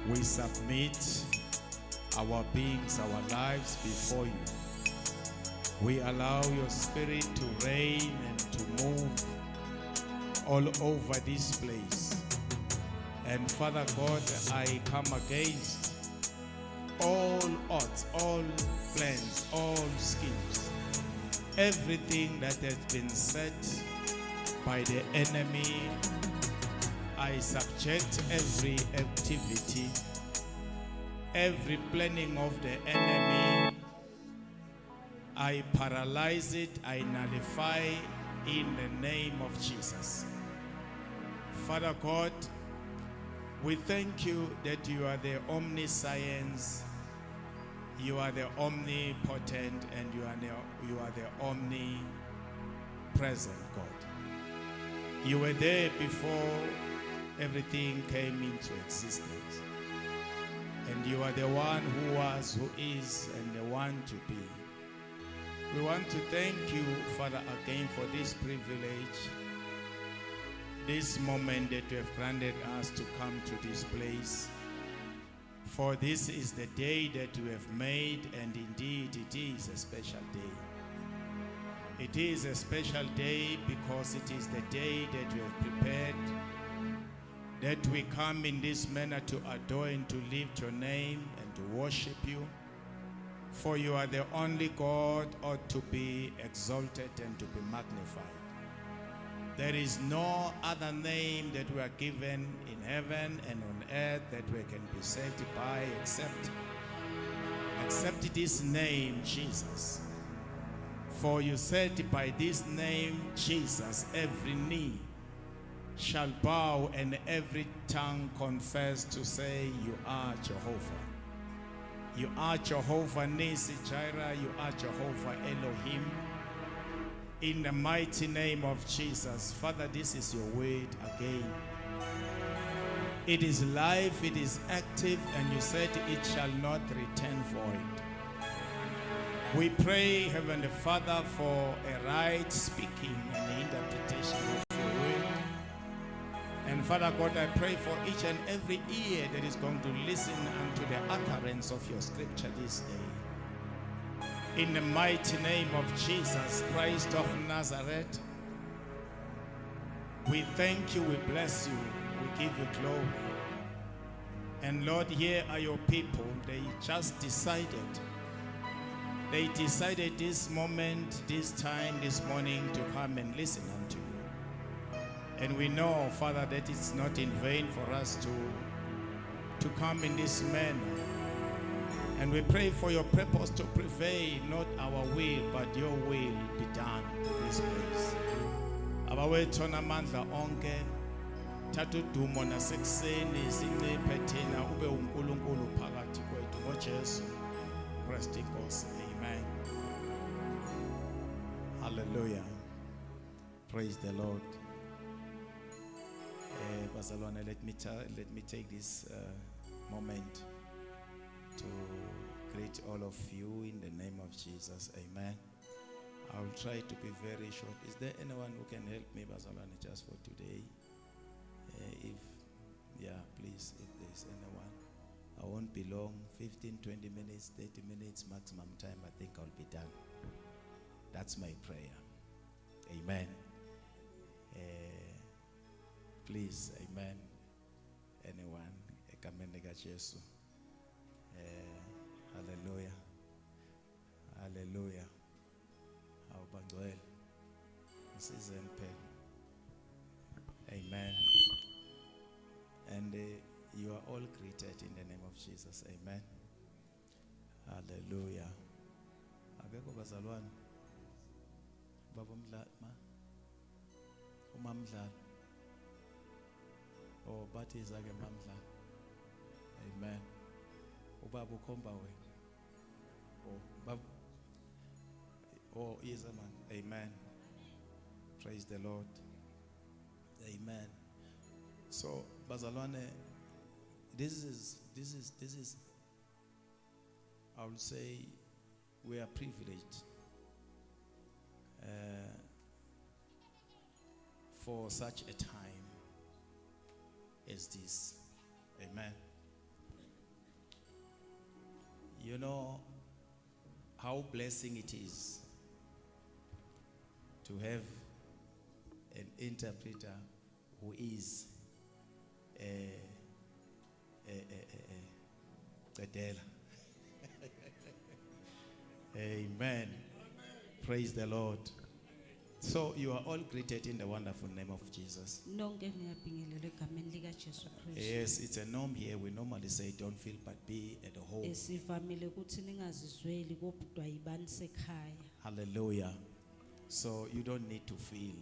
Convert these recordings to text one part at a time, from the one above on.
We submit our beings, our lives before you. We allow your spirit to reign and to move all over this place. And Father God, I come against all odds, all plans, all schemes, everything that has been set by the enemy. I subject every activity, every planning of the enemy. I paralyze it, I nullify in the name of Jesus. Father God, we thank you that you are the omniscience, you are the omnipotent, and you are the omnipresent God. You were there before everything came into existence. And you are the one who was, who is, and the one to be. We want to thank you, Father, again for this privilege, this moment that you have granted us to come to this place. For this is the day that you have made, and indeed it is a special day. It is a special day because it is the day that you have prepared, that we come in this manner to adore and to lift your name and to worship you. For you are the only God ought to be exalted and to be magnified. There is no other name that we are given in heaven and on earth that we can be saved by except this name, Jesus. For you said, by this name, Jesus, every knee shall bow and every tongue confess to say, you are Jehovah. You are Jehovah Nisi Jireh. You are Jehovah Elohim. In the mighty name of Jesus. Father, this is your word again. It is life, it is active, and you said it shall not return void. We pray, Heavenly Father, for a right speaking and the interpretation of your word. And Father God, I pray for each and every ear that is going to listen unto the utterance of your scripture this day. In the mighty name of Jesus Christ of Nazareth, we thank you, we bless you, we give you glory. And Lord, here are your people. They just decided. They decided this moment, this time, this morning to come and listen unto you. And we know, Father, that it's not in vain for us to come in this manner. And we pray for your purpose to prevail, not our will, but your will be done in this place. Abawethu amandla onke, thatha udumo nasekuseni sinciphe thina ube uNkulunkulu phakathi kwethu ngoJesu Kristu Inkosi. Amen. Hallelujah. Praise the Lord. Bazalwane, let me take this moment to greet all of you in the name of Jesus. Amen. I will try to be very short. Is there anyone who can help me, Bazalwane, just for today? Please, if there's anyone. I won't be long, 15, 20 minutes, 30 minutes maximum time. I think I'll be done. That's my prayer. Amen. Please, amen. Anyone? Hallelujah. Hallelujah. Amen. And you are all greeted in the name of Jesus. Amen. Hallelujah. Akekho bazalwane. Baba Mdlala. Umamdlala. Oh, bathi izake mamdlala. Amen. Ubaba ukhomba wena. Oh, baba. Oh, yes, man. Amen. Praise the Lord. Amen. So, bazalwane, this is I would say we are privileged for such a time as this. Amen. know how blessing it is to have an interpreter who is Cedela. Amen. Praise the Lord. So you are all greeted in the wonderful name of Jesus. Nonke niyabingelela egameni lika Jesu Kristu. Yes, it's a norm here. We normally say don't feel but be at home. Esivamile ukuthi ningazizweli kodwa yibani sekhaya. Hallelujah. So you don't need to feel.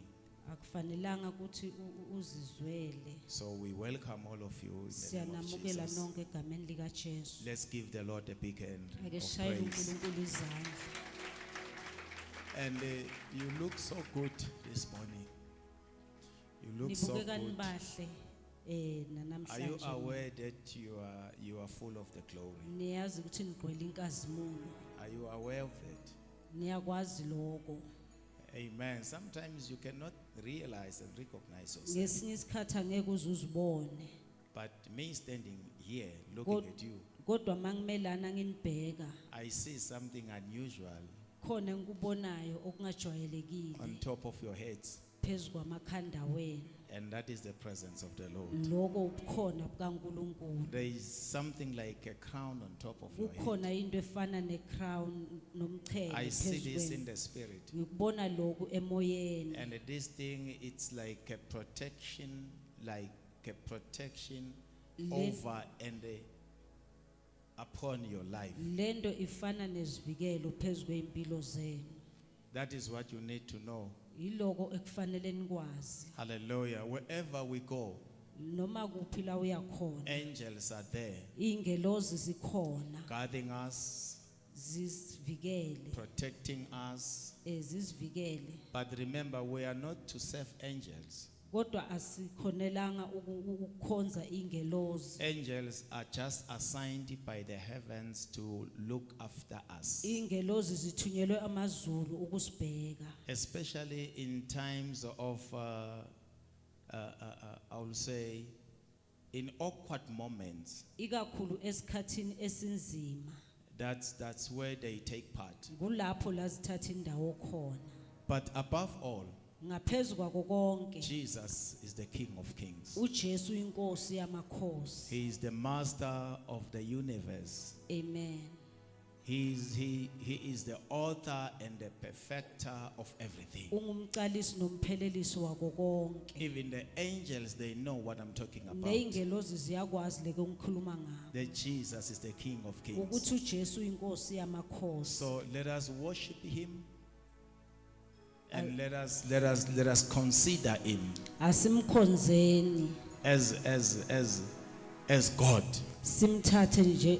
Akufanelanga ukuthi uzizwele. So we welcome all of you in the name of Siyanamukela Jesus. nonke egameni lika Jesu. Let's give the Lord a big hand Ake of shayele praise. uNkulunkulu izandla. And you look so good this morning. You look so Nibukeka good. nibahle Are you namhlanje. aware that you are full of the glory? Niyazi ukuthi nigcwele inkazimulo. Are you aware of that? Niyakwazi lokho. Amen. Sometimes you cannot realize and recognize yourself. Ngesinye isikhathi angeke uzuzibone. But me standing here looking at you, Kodwa mangimelana nginibheka I see something unusual khona engikubonayo okungajwayelekile on top of your heads. phezulu kwamakhanda wenu. And that is the presence of the Lord. Lokho kukhona bukaNkulunkulu. There is something like a crown on top of your head. Kukhona into efana necrown nomchele I see this in phezulu. the spirit. Ngikubona lokhu emoyeni. And this thing, it's like a protection Le- over and upon your life. Lento ifana nezivikelo phezulu kweimpilo zenu. That is what you need to know. Yiloko ekufanele nikwazi. Hallelujah. Wherever we go, Noma kuphi la uya khona. angels are there, Ingelozi zikhona guarding us, zisivikele. protecting us. Zisivikele. But remember, we are not to serve angels. Kodwa asikhonelanga ukukhonza ingelozi. Angels are just assigned by the heavens to look after us, Ingelozi zithunyelwe amazulu ukusibheka. especially in times of, I will say, in awkward moments. Ikakhulu esikhathini esinzima. That's where they take part. Kulapho la zithatha indawo khona. But above all, Ngaphezulu kwako konke, Jesus is the King of Kings. uJesu inkosi yamakhosi. He is the master of the universe. Amen. He is the author and the perfecter of everything. Ungumcalisi nomphelelisi wako konke. Even the angels, they know what I'm talking about. Neingelozi ziyakwazi leke ngikhuluma ngakho. That Jesus is the King of Kings. Ukuthi uJesu inkosi yamakhosi. So let us worship Him, and let us consider Him Asimkhonzeni, as God, simthathe nje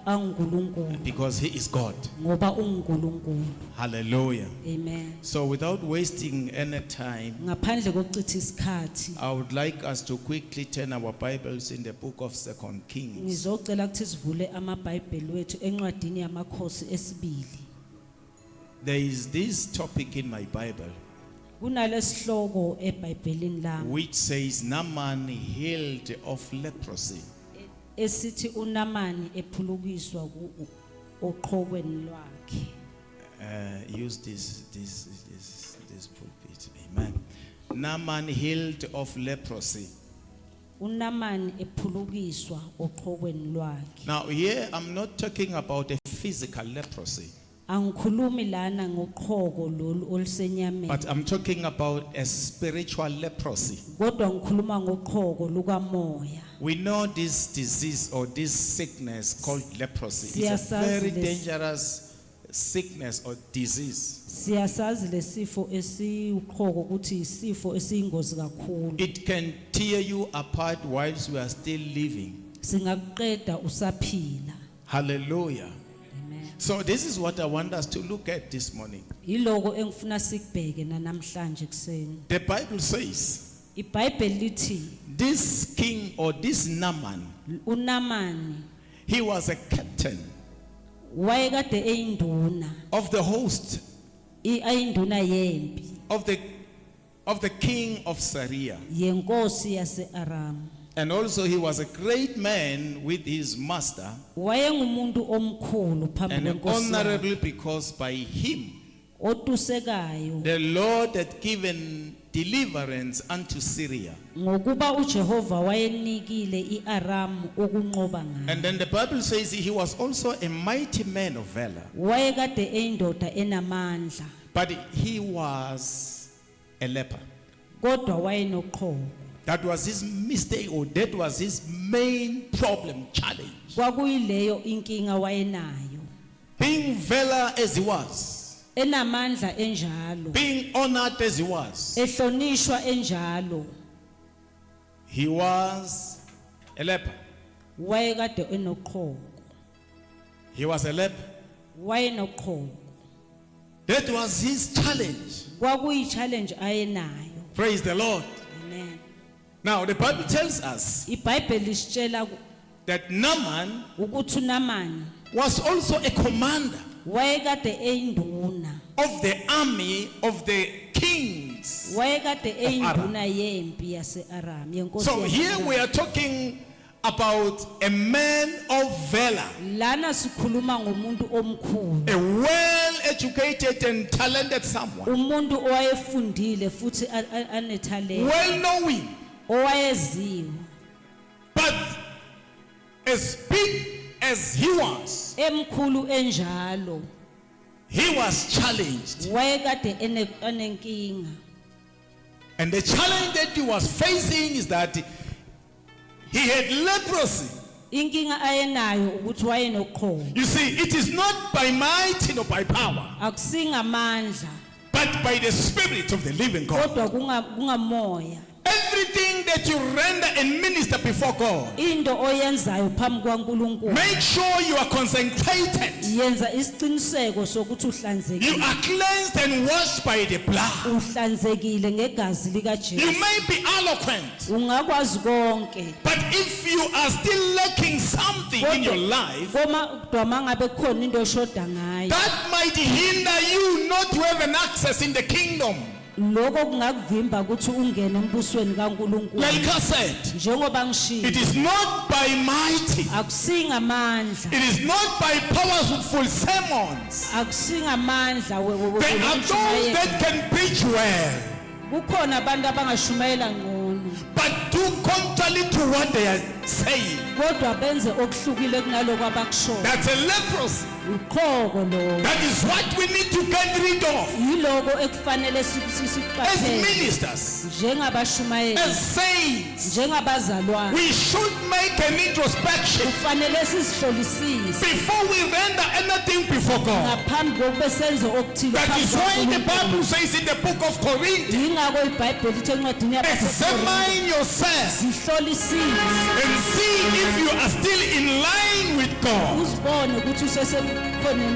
anguNkulunkulu because He is God. ngoba unguNkulunkulu. Hallelujah. Amen. So without wasting any time, Ngaphandle kokuchitha isikhathi, I would like us to quickly turn our Bibles in the book of 2 Kings. ngizocela ukuthi sivule amabhayibheli wethu encwadini yamakhosi esibili. There is this topic in my Bible Kunalesihloko eBhayibhelini lami which says Naaman healed of leprosy. esithi uNamani ephulukiswa oqhokweni lwakhe. Use this pulpit. Amen. Naaman healed of leprosy. uNamani ephulukiswa oqhokweni lwakhe. Now here I'm not talking about a physical leprosy, Angikhulumi lana ngoqhoko lolu olusenyameni, but I'm talking about a spiritual leprosy. kodwa ngikhuluma ngoqhoko lukamoya. We know this disease or this sickness called leprosy. It's a Siyasazi very lesi- dangerous sickness or disease. Siyasazi lesifo esiuqhoko ukuthi isifo esiyingozi kakhulu. It can tear you apart whilst we are still living. Singakuqeda usaphila. Hallelujah. Amen. So this is what I want us to look at this morning. Yiloko engifuna sikubheke namhlanje kuseni. The Bible says iBhayibheli lithi this king or this Naaman, uNamani he was a captain wayekade eyinduna, of the host ayinduna yempi of the king of Syria. yenkosi yaseAram. And also he was a great man with his master, wayengumuntu omkhulu phambi and kwenkosi yakhe, honorable because by him otusekayo the Lord had given deliverance unto Syria. ngokuba uJehova wayenikile iAram ukunqoba ngayo. And then the Bible says he was also a mighty man of valor, Wayekade eyindoda enamandla but he was a leper. kodwa wayenoqhoko. That was his mistake, or that was his main problem, challenge. Kwakuyileyo inkinga wayenayo. Being valor as he was, Enamandla enjalo, being honored as he was, ehlonishwa enjalo, he was a leper. wayekade enoqhoko. He was a leper. Wayenoqhoko. That was his challenge. Kwakuyi-challenge ayenayo. Praise the Lord. Amen. Now the Bible tells us iBhayibheli lisitshela that Naaman ukuthi uNamani was also a commander wayekade eyinduna. of the army of the kings. Wayekade eyinduna yempi yase-Aram, yenkosi So here yase-Aram. we are talking about a man of valor, Lana sikhuluma ngomuntu omkhulu, a well-educated and talented someone, umuntu owayefundile futhi anethalente, well-knowing, owayeziwe, but as big as he was, emkhulu enjalo, he was challenged. wayekade enenkinga. And the challenge that he was facing is that he had leprosy. Inkinga ayenayo ukuthi wayenoqhoko. You see, it is not by might nor by power, Akusingamandla, but by the Spirit of the living God. kodwa kungamoya. Everything that you render and minister before God, Into oyenzayo phambi kwaNkulunkulu, make sure you are consecrated. yenza isiqiniseko sokuthi You uhlanzekile. are cleansed and washed by the blood. Uhlanzekile negazi You likaJesu. may be eloquent, Ungakwazi konke. but if you are still lacking something in your life, Kodwa mangabe khona into oshoda ngayo, that might hinder you not to have an access in the kingdom. lokho kungakuvimba ukuthi ungene embusweni kaNkulunkulu. Like I said, Njengoba it ngishilo, is not by mighty, akusingamandla, it is not by powerful sermons. akusingamandla There are those that can preach well, kukhona abantu abangashumayela ngcono, but do contrary to what they are saying. kodwa benze okuhlukile kunaloko abakushoyo. That's a leprosy. Uqhoko lo. That is what we need to get rid of Yiloko ekufanele as siqaphele ministers, njengabashumayeli, as saints. njengabazalwane. We should make an introspection Kufanele sizihlolisise before we render anything before God. ngaphambi kokuba senze okuthile That phambi is why the kwaNkulunkulu. Bible says in the book of Corinthians, Yingakho iBhayibheli lithi encwadini yabaseKorinte, examine yourself zihlolisise and see if you are still in line with God. uzibone ukuthi usesekhoneni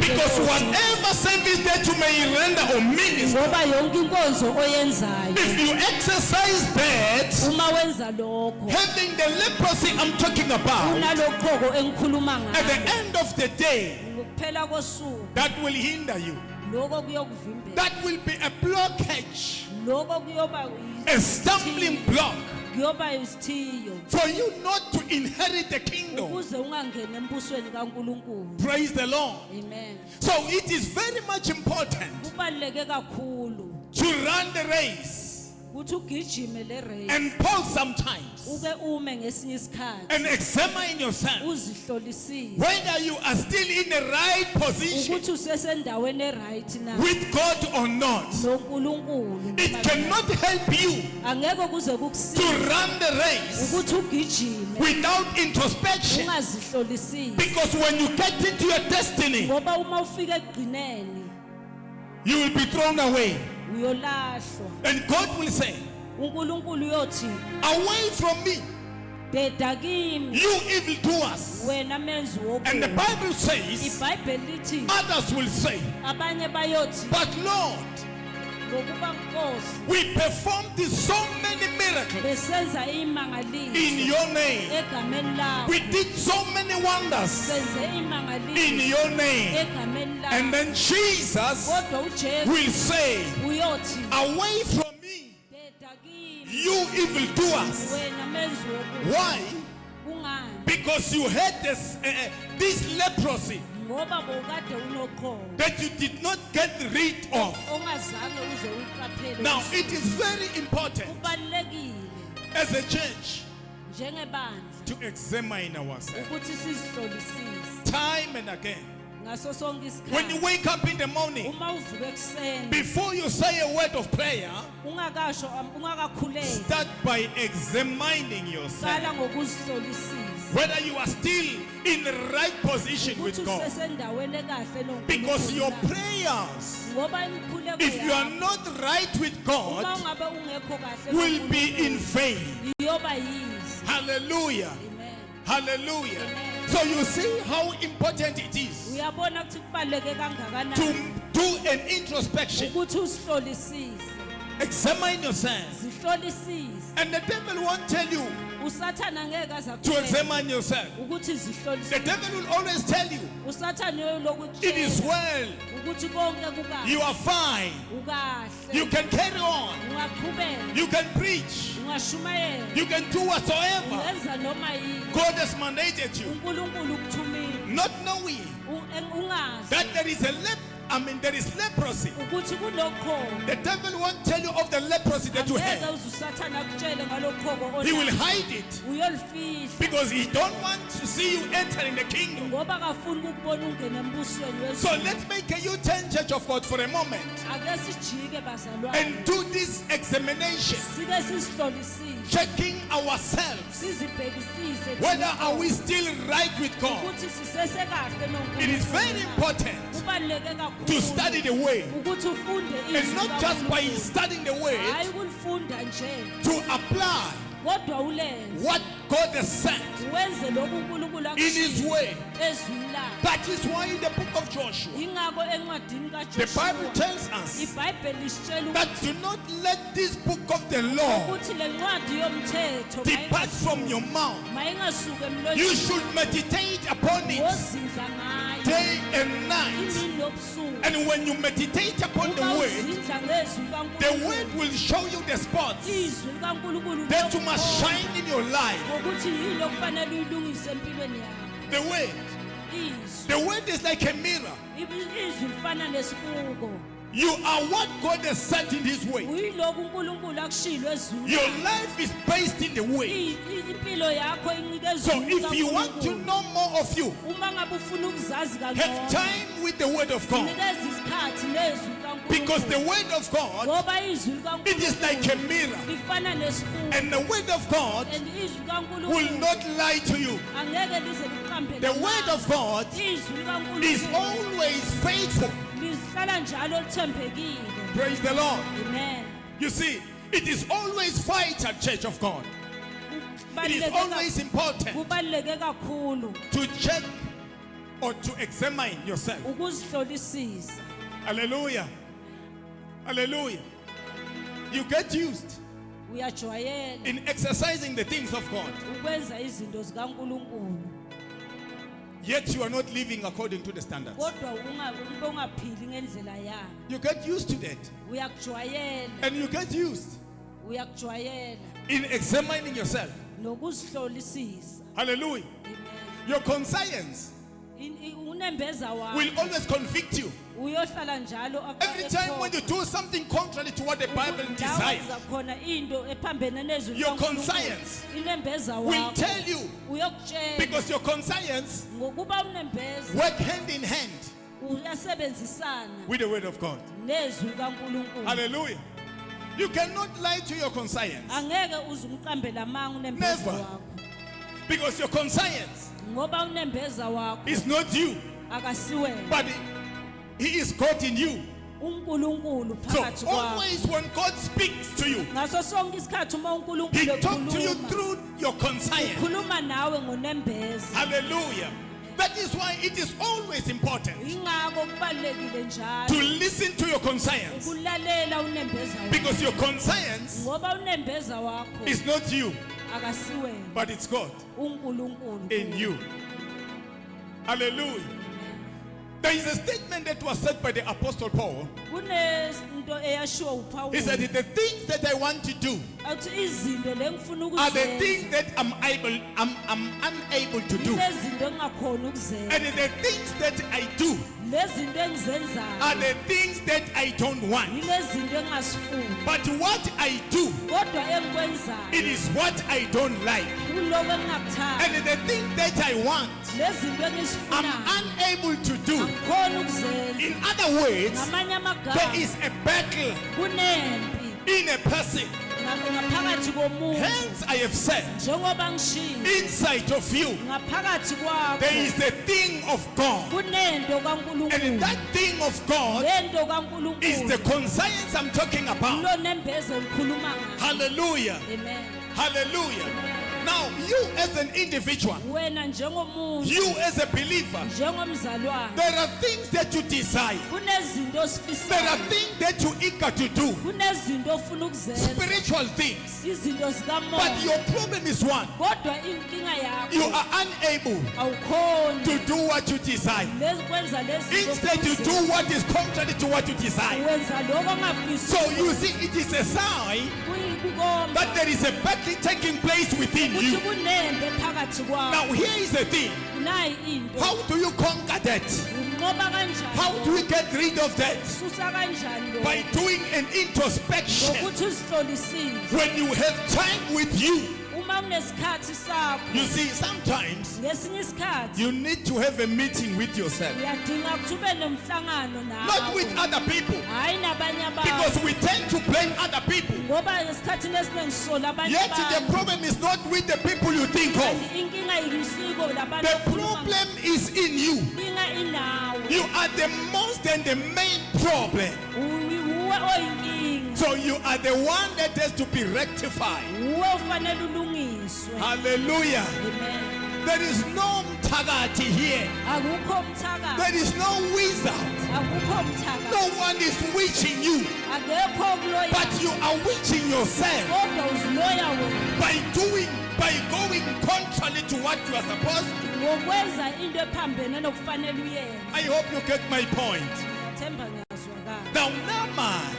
Because whatever service that you may render or minister, ngoba yonke inkonzo oyenzayo, if you exercise that, uma wenza lokho, having the leprosy I'm talking about, unaloqhoko engikhuluma at the ngayo, end of the day, ngokuphela kosuku that will hinder you. lokho kuyokuvimbela, That will be a blockage, lokho kuyoba a stumbling block kuyoba isithiyo for you not to inherit the kingdom. ukuze ungangeni embusweni kaNkulunkulu. Praise the Lord. Amen. So it is very much important Kubaluleke kakhulu to run the race ukuthi ugijime le race, and pause sometimes uke ume ngesinye isikhathi and examine yourself uzihlolisise whether you are still in the right position ukuthi usesendaweni eright na with God or not. noNkulunkulu. It cannot help you Angeke kuze to kukusize run the race ukuthi ugijime without introspection, ungazihlolisisi, because when you get into your destiny, ngoba uma ufika ekugcineni you will be thrown away. uyolahlwa. And God will say, uNkulunkulu uyothi away from me, bheda kimi you evildoers. wena menzi And the wobubi. Bible says, iBhayibheli lithi others will say, abanye bayothi but Lord, ngokuba Nkosi we performed so many miracles besenza in imangaliso your name. egameni lakho, We did so many wonders senze in imangaliso your name. egameni And lakho, then Jesus kodwa uJesu will say, uyothi away from me, bheda kimi you evildoers. wena menzi wokubi. Why? Kungani? Because you had this leprosy Ngoba bowukade unoqhobo that you did not get rid of. ongazange uze uqaphele. Now, it is very important Kubalulekile as a church njengebandla to examine ourselves ukuthi sizihlolisise time and again. ngaso sonke When you isikhathi. wake up in the morning, Uma uvuka ekseni before you say a word of prayer, ungakasho ungakakhuleki start by examining yourself. qala ngokuzihlolisisa Whether you are still in the right position ukuthi with God. usesendaweni ekahle noNkulunkulu Because your na. prayers, Ngoba imikhuleko if you are yakho, not right with uma God, ungabe ungekho kahle will be noNkulunkulu, in vain. iyoba yize. Hallelujah. Amen. Hallelujah. Amen. So you see how important it is Uyabona ukuthi kubaluleke kangakanani to do an introspection. ukuthi usihlolisise. Examine yourself. Zihlolisise. And the devil won't tell you Usathana ngeke aze to akutshele examine yourself. ukuthi The zihlolisise. devil will always tell you Usathana uyoloku it is ukutshela well, ukuthi konke kukahle. you are fine, Ukahle. you can carry on, Ungaqhubeka. you can preach, Ungashumayela. you can do whatsoever Ungenza noma yini. God has mandated you, uNkulunkulu ukuthumile. not knowing Ungazi that there is there is leprosy. ukuthi kunoqhobo. The devil won't tell you of the leprosy that you Angeke have. uze usathana akutshele ngaloqhobo He will onalo. hide it Uyolifihla. because he don't want to see you entering the kingdom. Ngoba akafuni ukubona ungena embusweni So wezulu. let's make a U-turn, Church of God, for a moment Ake sijike bazalwane. and do this examination, Sike sisihlolisise. checking ourselves. Sizibhekisise. Whether are we still right with God? ukuthi sisesekahle noNkulunkulu. It is very important Kubaluleke kakhulu to study the way, ukuthi ufunde and izwi not just by likaNkulunkulu. studying the way, Hayi kulifunda nje to apply kodwa ulenze. what God has said Wenze lokhu uNkulunkulu in His akushilo way. ezwini lakhe. That is why in the book of Joshua, Ingakho encwadini the Bible kaJoshua tells us iBhayibheli lisitshela that ukuthi do not let this book of the law ukuthi le ncwadi yomthetho depart from your mouth. mayingasuke You emlonyeni should meditate upon it wozindla ngayo day and night. imini nobusuku. And when you meditate upon the Uma word, uzindla ngezwi the likaNkulunkulu, word will show you the spots izwi likaNkulunkulu that you must liyokukhomba shine in your life. ngokuthi yini okufanele uyilungise empilweni yakho. The word. Izwi. The word is like a mirror. Izwi lifana nesibuko. You are what God has set in His way. Uyilokhu uNkulunkulu akushilo ezwini. Your life is based in the way. Impilo yakho incike So ezwini if you want to likaNkulunkulu. know more of you, Uma ngabe ufuna ukuzazi have kangcono, time with the word of God. nikeza isikhathi nezwi Because the likaNkulunkulu. word of God, Ngoba izwi it is like a likaNkulunkulu mirror. lifana nesibuko. And the word of God And izwi will likaNkulunkulu not lie to you. angeke lize liqambe The word of God izwi is likaNkulunkulu always faithful. lihlala njalo lithembekile. Praise the Lord. Amen. You see, it is always vital, Church of God. It is always important Kubaluleke kakhulu to check or to examine yourself. ukuzihlolisisa. Hallelujah. Hallelujah. You get used Uyajwayela in exercising the things of God, ukwenza izinto zikaNkulunkulu. yet you are not living according to the standards. Kodwa ungaphili ngendlela yakhe. You get used to that. Uyakujwayela, And you get used uyakujwayela in examining yourself. nokuzihlolisisa. Hallelujah. Amen. Your conscience Unembeza will wakho always convict you. uyohlala njalo Every time when you do something contrary to what the Bible desires, khona into ephambene nezwi your likaNkulunkulu, conscience inembeza will wakho tell you, uyokutshela because your conscience ngokuba unembeza work hand in hand uyasebenzisana with the word of God. nezwi likaNkulunkulu. Hallelujah. You cannot lie to your conscience, Angeke uze umqambele amanga unembeza Never. wakho because your conscience ngoba unembeza wakho is not you, akasiwena, but He is God in you. uNkulunkulu So phakathi kwakho. always when God speaks to you, Ngaso sonke isikhathi uma He uNkulunkulu talks to you ekhuluma, through your conscience. khuluma nawe ngonembeza. Hallelujah. That is why it is always important Ingakho kubalekile to njalo listen to your conscience, ukulalela unembeza wakho. because your conscience Ngoba unembeza wakho is not you, akasiwena, but it's God uNkulunkulu in you. Hallelujah. There is a statement that was said by the Apostle Paul. Kunento eyashiwo uPaul. He said, the things that I want to do Athi izinto lengifuna are the ukuzenza. things that I'm unable to do. Lezinto engakhona ukuzenza. And the things that I do Lezinto engizenzayo. are the things that I don't want. Yilezinto engasifuni. But what I do, Kodwa engikwenzayo. it is what I don't like. Kuloko engingakuthandi. And the things that I want, Lezinto I'm engisifunayo. unable to do. Angikhona ukuzenza. In other words, Ngamanye amagama. there is a battle Kunempi. in a person. Ngaphakathi komuntu. Hence, I have said, Njengoba ngishilo. inside of you, Ngaphakathi kwakho. there is a thing of God. Kunento And kaNkulunkulu. that thing of God Lento kaNkulunkulu. is the conscience I'm talking about. Lo nembeze ngikhuluma ngayo. Hallelujah. Amen. Hallelujah. Now, you as an individual, Wena njengomuntu, you as a believer, njengomzalwane, there are things that you desire. kunezinto There are osifisayo. things that you're eager to do. Kunezinto ofuna ukuzenza. Spiritual things. Izinto But zikamoya. your problem is one. Kodwa inkinga You yakho are unable awukhoni to do what you desire. kwenza lezi Instead, you do what is contrary to what you desire. wenza lokho ongafisi. So you see, it is a sign that there is a battle taking place within ukuthi you. kunembe phakathi Now, kwakho. here is the thing. Nayi into. How do you conquer that? Unqoba kanjani? How do we get rid of that? Susa kanjani lo? By doing an introspection. Ngokuthi uzihlolisise. When you have time with you, Uma unesikhathi sakho, you see, sometimes ngesinye isikhathi you need to have a meeting with yourself, uyadinga ukuthi ube nomhlangano not with nawe. other people, Hayi nabanye abantu. because we tend to blame other people. Ngoba ngesikhathini esiningi sisola abanye Yet the abantu. problem is not with the people you think of. Kanti inkinga yilisiko labantu The okhuluma problem is in you. inkinga inawe. You are the most and the main problem. Uwe oyinkinga. So you are the one that has to be rectified. Uwe ufanele ulungiswe. Hallelujah. Amen. There is no mtakati here. Akukho umthakathi. There is no wizard. Akukho umthakathi. No one is witching you. Akekho okuloya. But you are witching yourself Kodwa uziloya wena. by going contrary to what you are supposed to. Ngokwenza into ephambene nokufanele uyenze. I hope you get my point. Themba ngiyazwakala. Now Naaman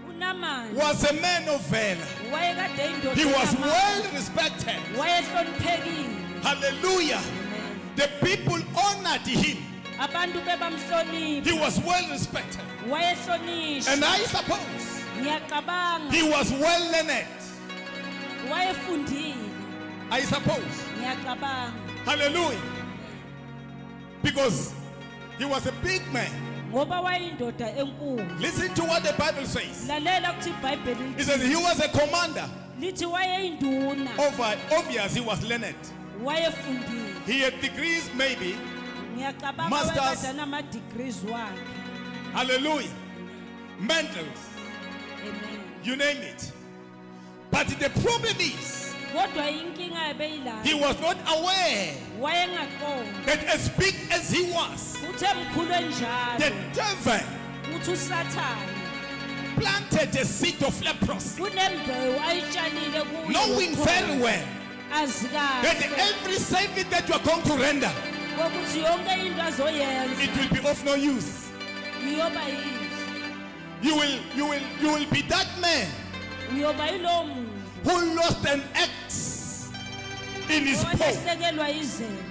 uNamani was a man of valor. wayekade indoda He was yamandla. well respected. Wayehloniphekile. Hallelujah. Amen. The people honored him. Abantu bebamhlonipha. He was well respected. Wayehlonishwa. And I suppose Ngiyacabanga he was well learned. wayefundile. I suppose. Ngiyacabanga Hallelujah. Because he was a big man. ngoba wayindoda enkulu. Listen to what the Bible says. Lalela ukuthi iBhayibheli It says he was a commander. lithi wayeyinduna. Obvious, he was learned. Wayefundile. He had degrees, maybe. Ngiyacabanga Masters. wayekade nama degrees wakhe. Hallelujah. Mentals. Amen. You name it. But the problem is, Kodwa inkinga ebeyila. he was not aware Wayengaqonda. that as big as he was, Uthe mkhulu the enjalo. devil Uthi uSathane planted a seed of leprosy, kunembewu ayitshalile kuyo. knowing very well azi that kahle every service that you are going to render, ukuthi yonke into azoyenza it will be of no use. iyoba yize. You will be that man Uyoba yilo muntu who lost an axe in his pole. owalahlekelwa izembe.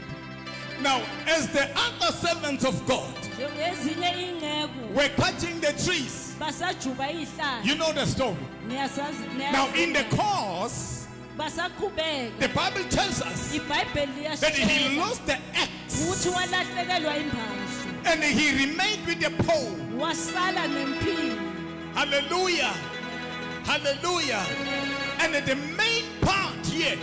Now, as the other servants of God Njengezinye ingceku were cutting the trees, basajuba ihlala. you know the story. Niyasazi Now, in the course, basaqhubeka. the Bible tells us iBhayibheli that he liyasitshela lost the axe ukuthi walahlekelwa imbhaso. and he remained with the pole. Wasala nempilo. Hallelujah. Hallelujah. And the main part here,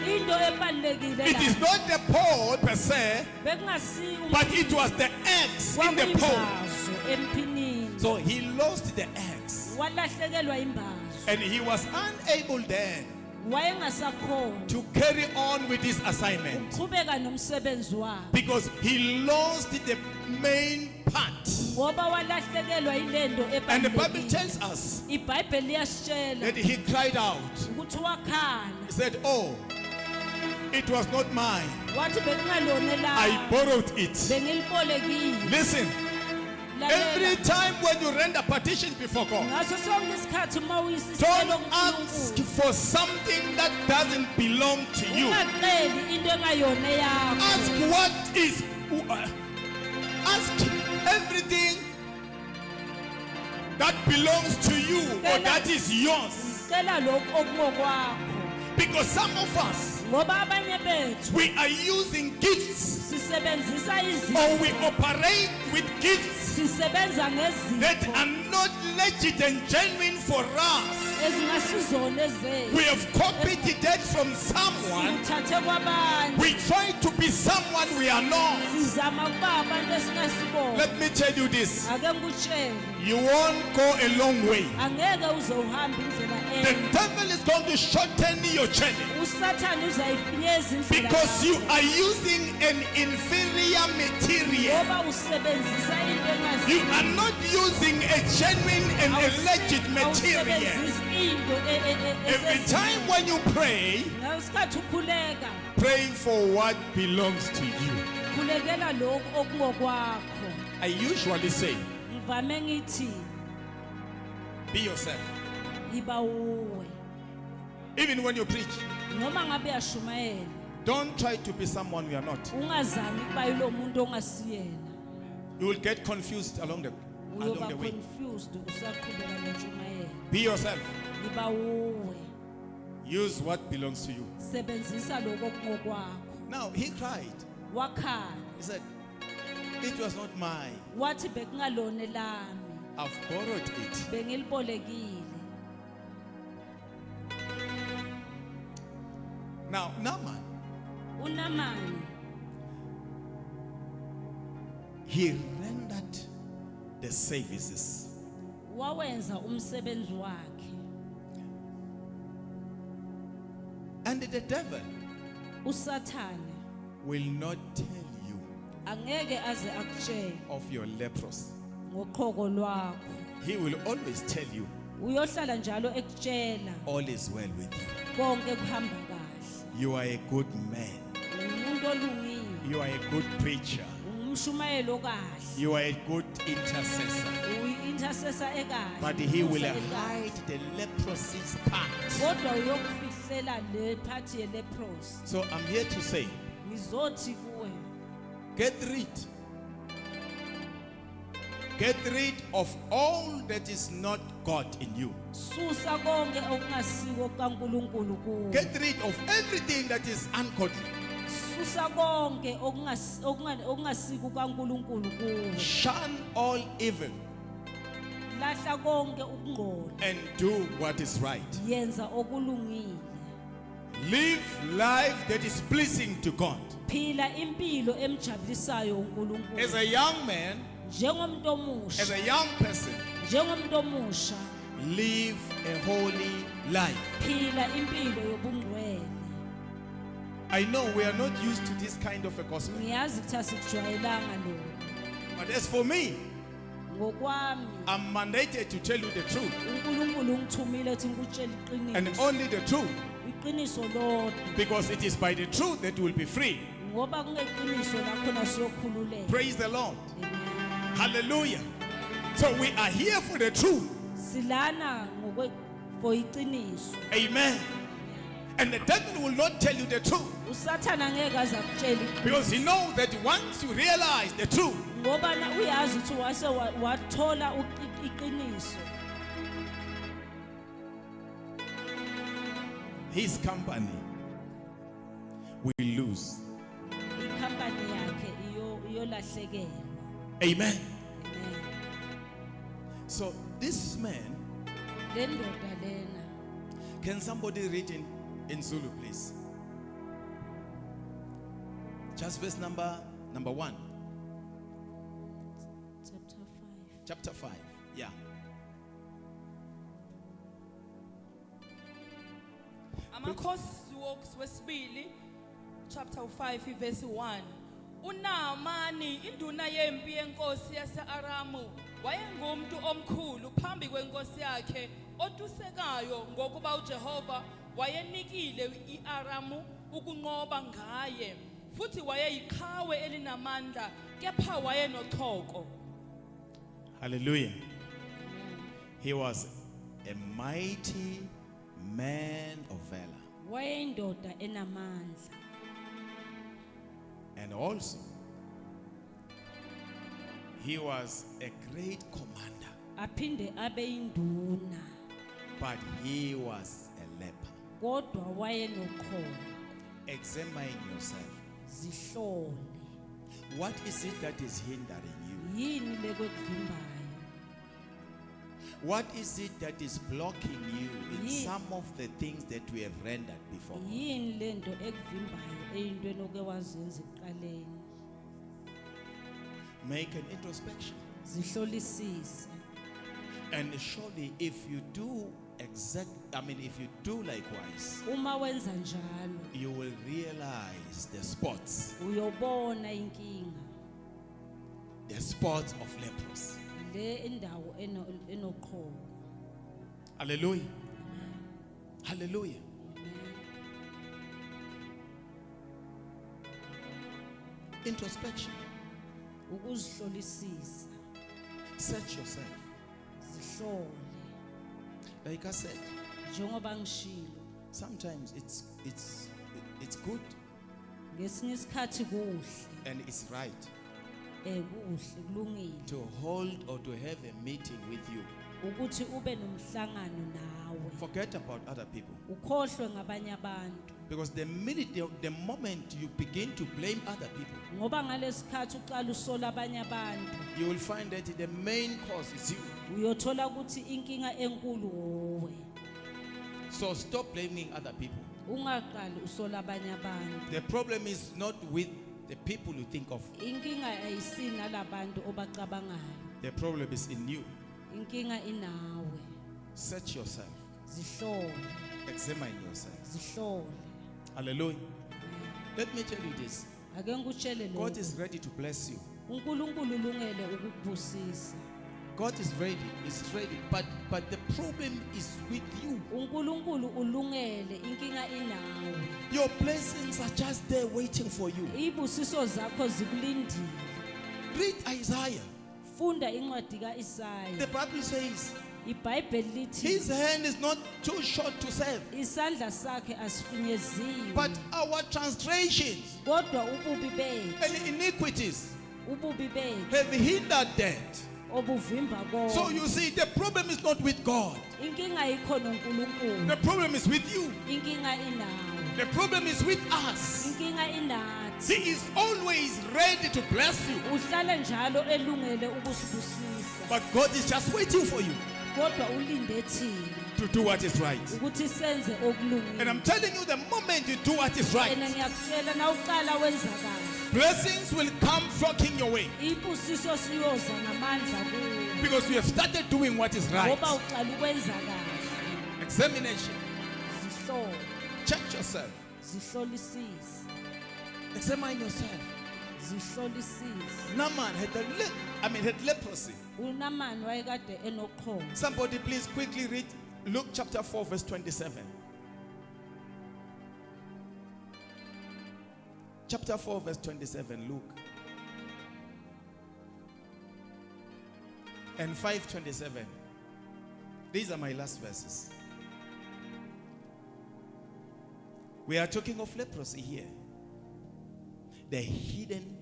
Into ebalekile it is not the pole per se, bekungasi but it was the axe in the pole. kwakuyimbazo empinini. So he lost the axe Walahlekelwa imbazo. and he was unable then Wayengasakhona to carry on with his assignment ukuqhubeka nomsebenzi wakhe. because he lost the main part. Ngoba walahlekelwa ilendo And the Bible ebalekile. tells us iBhayibheli liyasitshela that he cried out. ukuthi wakhala. He said, "Oh, it was not mine. wathi bekungalona I lami borrowed it. bengilibolekile. Listen, every Lalela. time when you render petitions before God, Ngaso sonke isikhathi uma uyisicelo don't ask kuNkulunkulu, for something that doesn't belong to you. ungaceli into engayona Ask yakho. what is, ask everything that belongs to you or that is yours. Cela lokho okungokwakho. Because some of us, Ngoba abanye bethu we are using gifts sisebenzisa izinto, or we operate with gifts sisebenza that ngezinto are not legit and genuine for us. ezingasizona ezethu. We have copied it from someone. Sikuthathe kwabanye. We try to be someone we are not. Sizama kuba abantu esingasibona. Let me tell you this. Ake ngikutshele, You won't go a long way. angeke uze uhambe indlela The ende. devil is going to shorten your journey uSathane uzayifinyeza indlela because you yakho. are using an inferior material. Ngoba usebenzisa into You engaziyo. are not using a genuine and a legit material. Awusebenzisi into Every time when you pray, ngesikhathi ukhuleka, pray for what belongs to you. khulekela lokhu okungokwakho. I usually say, Ngivame ngithi be yourself. yiba uwe. Even when you preach, Noma ngabe uyashumayela, don't try to be someone you are not. ungazami ukuba yilo muntu ongasiyena. You will get confused along the Uyoba way. confused usaqhubeka nentshumayelo. Be yourself. Yiba uwe. Use what belongs to you. Sebenzisa lokho okungokwakho. Now, he cried. Wakhala. He said, it was not mine. Wathi bekungalona lami. I've borrowed it. Bengilibolekile. Now, Naaman, uNamani he rendered the services. wawenza umsebenzi wakhe. And the devil uSathane will not tell you angeke aze akutshele of your leprosy. ngoqhoko lwakho. He will always tell you Uyohlala njalo ekutshela all is well with you. konke kuhamba kahle. You are a good man. Umuntu olungile, You are a good preacher. umshumayelo okahle, You are a good intercessor. uyi-intercessor ekahle. But he will Umbuso ekahle. hide the leprosy's part. Kodwa uyokufihlela le part ye-leprosi. So I'm here to say, Ngizothi kuwe, get rid of all that is not God in you. susa konke okungasiko kaNkulunkulu kuwe. Get rid of everything that is ungodly. Susa konke okungasiko kaNkulunkulu kuwe. Shun all evil Lahla konke ukungcola. and do what is right. Yenza okulungile. Live life that is pleasing to God. Phila impilo emjabulisayo uNkulunkulu. As a young man, Njengomuntu omusha, as a young person, njengomuntu omusha, live a holy life. phila impilo yobungcwele. I know we are not used to this kind of a gospel. Ngiyazi ukuthi asikujwayelanga lokho. But as for me, Ngokwami, I'm mandated to tell you the truth uNkulunkulu ungithumile ukuthi ngikutshele and iqiniso. only the truth, Iqiniso lodwa. because it is by the truth that you will be free. Ngoba kungeqiniso lakhona siyokhululeka. Praise the Lord. Amen. Hallelujah. So we are here for the truth. Silana for iqiniso. Amen. And the devil will not tell you the truth uSathane angeke aze akutshele iqiniso. because he knows that once you realize the truth, Ngoba uyazi ukuthi wase wathola iqiniso. his company will lose. Ikhampani yakhe iyolahlekelwa. Amen. Amen. So this man, Le ndoda lena, can somebody read in Zulu, please? Just verse number 1, chapter 5. chapter 5. Yeah. Amakhosi wesibili chapter 5 verse 1. uNaamani induna yempi yenkosi yase-Aramu wayengumuntu omkhulu phambi kwenkosi yakhe otusekayo ngokuba uJehova wayenikile i-Aramu ukunqoba ngaye futhi wayeyiqhawe elinamandla kepha wayenochoko. Hallelujah. He was a mighty man of valor. Wayeyindoda enamandla. And also, he was a great commander, Aphinde abe induna. but he was a leper. Kodwa wayenoqholo. Examine yourself. Zihlole. What is it that is hindering you? Yini lekuvimbayo? What is it that is blocking you in Ye- some of the things that we have rendered before? Yini lento ekuvimbayo eyintweni oke wazenza ekuqaleni? Make an introspection. Zihlolisise. And surely if you do if you do likewise, Uma wenza njalo, you will realize the spots uyobona inkinga. of leprosy. Le indawo enoqholo. Hallelujah. Hallelujah. Introspection. Ukuzihlolisisa. Search yourself. Zihlole. Like I said, Njengoba ngishilo, sometimes it's good ngesinye isikhathi kuhle, and it's right kuhle kulungile to hold or to have a meeting with you. ukuthi ube nomhlangano nawe. Forget about other people. Ukhohlwe ngabanye abantu. Because the moment you begin to blame other people, Ngoba ngalesikhathi uqala usola abanye abantu, you will find that the main cause is you. uyothola ukuthi inkinga enkulu wowe. So stop blaming other people. Ungaqali usola abanye abantu. The problem is not with the people you think of. Inkinga ayisina labantu obacabangayo. The problem is in you. Inkinga inawe. Search yourself. Zihlole, Examine yourself. zihlole. Hallelujah. Let me tell you this. Ake ngikushele God lokho. is ready to bless you. uNkulunkulu ulungele ukukubusisa. God is ready. But the problem is with you. uNkulunkulu ulungele, inkinga inawe. Your blessings are just there waiting for you. Ibusiso zakho zikulindile. Read Isaiah. Funda incwadi kaIsaya. The Bible says, iBhayibheli lithi His hand is not too short to save, isandla sakhe asifinyeziwe. but our transgressions Kodwa ububi bethu, and iniquities ububi bethu have hindered that. obuvimba So konke. you see, the problem is not with God. Inkinga ayikho noNkulunkulu. The problem is with you. Inkinga inawe. The problem is with us. Inkinga inathi. He is always ready to bless you. Uhlala njalo elungele ukusibusisa. But God is just waiting for you Kodwa ulinde thina to do what is right. ukuthi senze And okulungile. I'm telling you, the moment you do what is right, Yena ngiyakutshela na uqala wenza kahle. blessings will come flocking your way. Ibusiso siyoza ngamandla kuwe. Because you have started doing what is right. Ngoba uqala ukwenza kahle. Examination. Zihlole, Check yourself. zihlolisise, Examine yourself. zihlolisise. Naaman had leprosy. uNamani wayekade enoqholo. Somebody please quickly read Luke chapter 4 verse 27. Chapter 4 verse 27, Luke. And 5:27. These are my last verses. We are talking of leprosy here. The hidden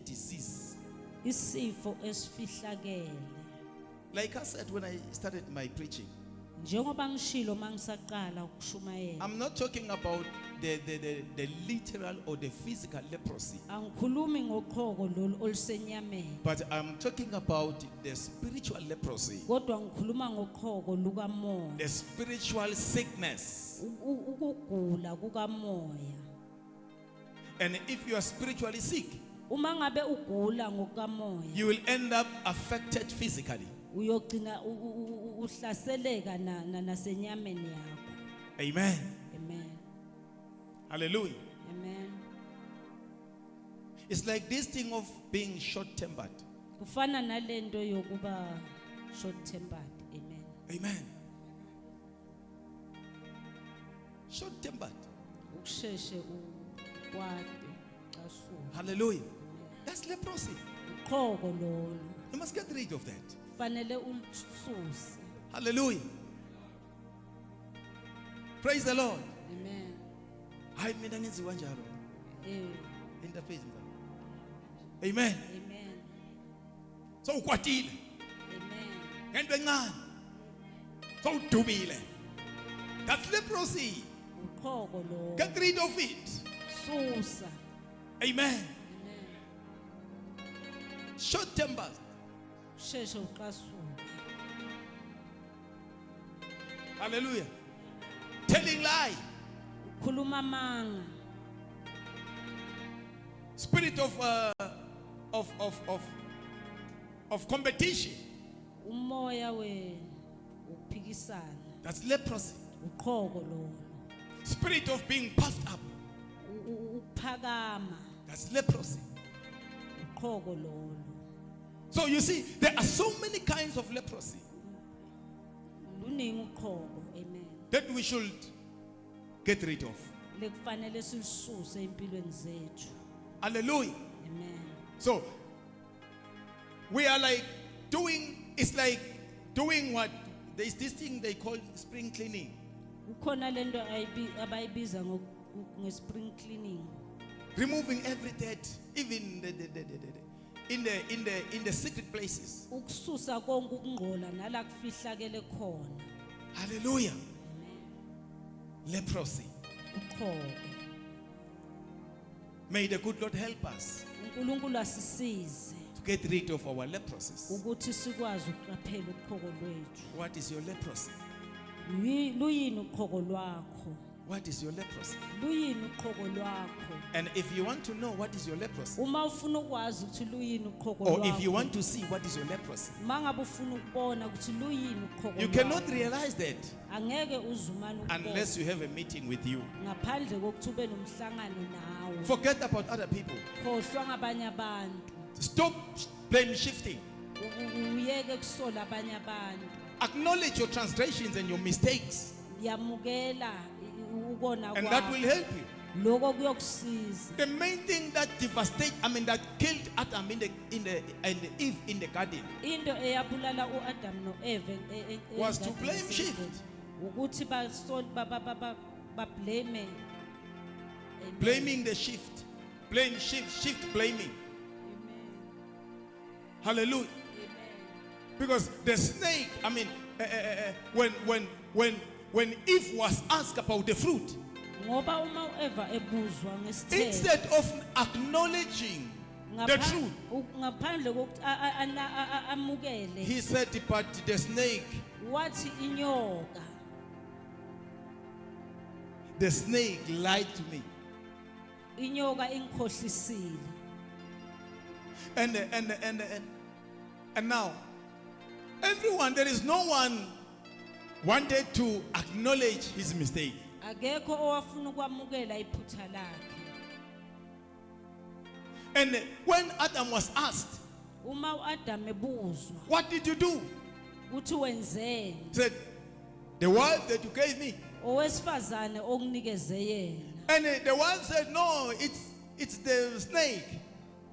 disease. Isifo esifihlakele. Like I said when I started my preaching, Njengoba ngishilo mangisaqala ukushumayela. I'm not talking about the literal or the physical leprosy, Angikhulumi ngoqhoko lolu olusenyameni. but I'm talking about the spiritual leprosy, Kodwa ngikhuluma ngoqhoko lukamoya. the spiritual sickness. Ukugula kukamoya. And if you are spiritually sick, Uma ngabe ugula ngokamoya, you will end up affected physically. uyogcina uhlaseleka nasenyameni yakho. Amen. Amen. Hallelujah. Amen. It's like this thing of being short-tempered. Kufana nalento yokuba short tempered. Amen. Amen. Short-tempered. usheshe ukwade ucasuke. Hallelujah. That's leprosy. Uqhoko lolo You must get rid of that. fanele ulususe. Hallelujah. Praise the Lord. Amen. Hayi mina ngenziwa njalo. Interface. Amen. Amen. So ukwatile. Amen. Ngento encane. So udumile. That's leprosy. Uqhoko lolo Get rid of it. susa. Amen. Amen. Short tempers. Usheshe uqasuke. Hallelujah. Telling lie. Khuluma manga. Spirit of competition. Umoya uphikisana. That's leprosy. Uqhoko lolo Spirit of being puffed up. uphakama. That's leprosy. Uqhoko lolo So you see, there are so many kinds of leprosy luningi uqhoko. Amen. that we should get rid of. Lekufanele silisuse empilweni zethu. Hallelujah. Amen. So we are like it's like doing what? There's this thing they call spring cleaning. Ukhona lento abayibiza nge-spring cleaning. Removing every dirt, even in the secret places. Ukususa konke ukungqola nala kufihlakele khona. Hallelujah. Amen. Leprosy. Uqhoko. May the good Lord help us uNkulunkulu asisize to get rid of our leprosies. ukuthi sikwazi ukuqaphela uqhoko lwethu. What is your leprosy? Luyini uqhoko lwakho? What is your leprosy? Luyini uqhoko lwakho? And if you want to know what is your leprosy, Uma ufuna ukwazi ukuthi luyini uqhoko or lwakho. if you want to see what is your leprosy, Mangabe ufuna ukubona ukuthi luyini uqhoko you lwakho. cannot realize that Angeke uzumane ukubona unless you have a meeting with you. ngaphandle kokuthi ube nomhlangano nawe. Forget about other people. Khohlwa ngabanye abantu. Stop blame shifting. Uyeke kusola abanye abantu. Acknowledge your transgressions and your mistakes, Yamukela ukona and that will kwakho. help you. Lokho kuyokusiza. The main thing that that killed Adam and Eve in the garden Into eyabulala uAdam noEve was to blame shift. ukuthi ba blame. Blaming the shift. Blame shift blaming. Hallelujah. Because the snake, when Eve was asked about the fruit, Ngoba uma uEva ebuzwa ngesithelo. instead of acknowledging the truth, ngaphandle kokuthi amukele he said, but the snake lied to me. inyoka ingikhohlisile. And now, everyone, there is no one wanted to acknowledge his mistake. Akekho owafuna ukwamukela iphutha lakhe. And when Adam was asked, Uma uAdam ebuzwa what did you do? uthi wenzeni? He said, the wife that you gave me. Owesifazane okunikeze yena. And the wife said, no, it's the snake.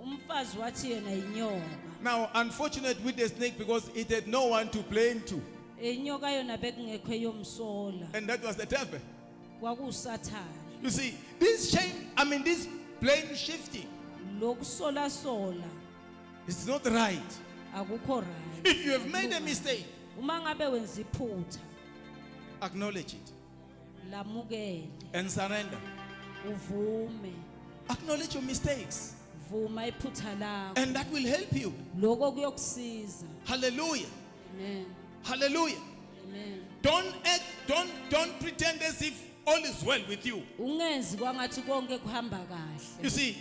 Umfazi wathi yena inyoka. Now, unfortunate with the snake because it had no one to blame to. Inyoka yona bekungekho eyomsola. And that was the devil. Kwakusathana. You see, this blame shifting, Lokusola sola it's not right. akukho right. If you have made a mistake, Uma ngabe wenza iphutha, acknowledge it lamukele, and surrender. uvume, Acknowledge your mistakes, vuma iphutha lakho. and that will help you. Lokho kuyokusiza. Hallelujah. Amen. Hallelujah. Amen. Don't pretend as if all is well with you. Ungenzi kwangathi konke kuhamba kahle. You see,